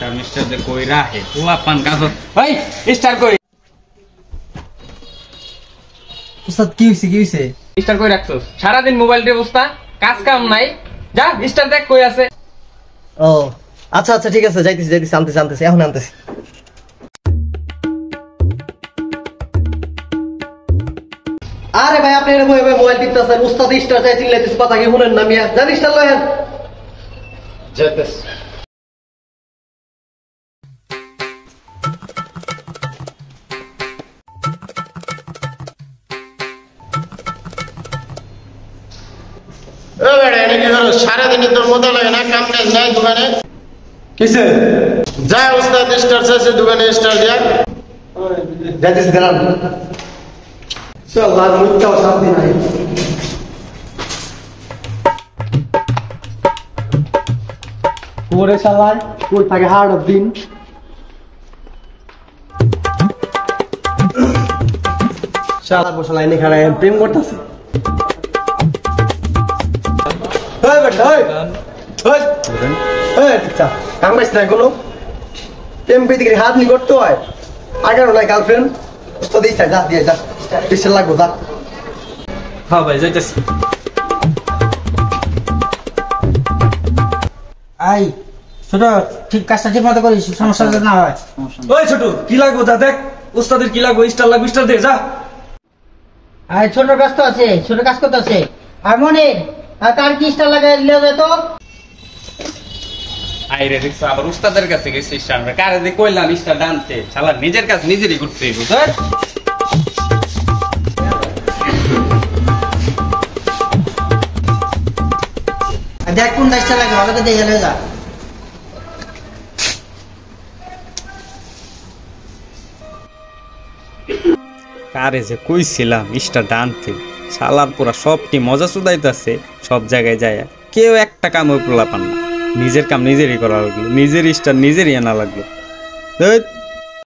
star mister দে কই রাহে পোলা পান কাজ ভাই স্টার কই উস্তাদ কি হইছে স্টার কই রাখছস সারা দিন মোবাইল দিয়ে বসতা কাজ কাম নাই যা স্টার দেখ কই আছে ও আচ্ছা আচ্ছা ঠিক আছে যাইতেছি আনতেছি এখন আনতেছি আরে ভাই আপনি এর মোবাইল টিপতেছেন উস্তাদ স্টার চাই চিল্লাইতেছে কথা কি শুনেন না মিয়া জান স্টার লয়েন যাইতেছি সারাদিনে তোর মজা লাগে না কাম কাজ নাই দোকানে কিসে যা উস্তাদ স্টার চাইছে দোকানে স্টার দিয়া যাইতেছি দাঁড়ান চল আর মুখটাও শান্তি নাই ওরে শালার কই থাকে হাড় দিন শালার বসে লাইনে খাড়ায় প্রেম করতেছে এই বেটা এই আচ্ছা কামাইছ না কোনো প্রেম পেতে গেলে হাত নি করতে হয় আগারও নাই গার্লফ্রেন্ড তো দিই যা দিয়ে যা পিছে লাগবো যা হ্যাঁ ভাই যাইতেছি আই ছোট ঠিক কাজটা ঠিক মতো করিস সমস্যা যাতে না হয় ওই ছোট কি লাগবো যা দেখ উস্তাদের কি লাগবো স্টার দে যা আই ছোট ব্যস্ত আছে ছোট কাজ করতে আছে আর মনে আর তার কি স্টার লাগাই দিলে যায় তো আইরে দেখছো আবার উস্তাদের কাছে গেছে স্টার কারে দে কইলাম স্টার ডানতে শালা নিজের কাজ নিজেরই করতে হইব ধর দেখ কোন স্টার লাগে ভালো করে দেখে যা কারে যে কইছিলাম স্টার ডানতে শালার পুরা সবটি মজা চুদাইতাছে সব জায়গায় যায় কেউ একটা কাম পোলা পান না নিজের কাম নিজেরই করা লাগলো নিজের স্টার নিজেরই আনা লাগলো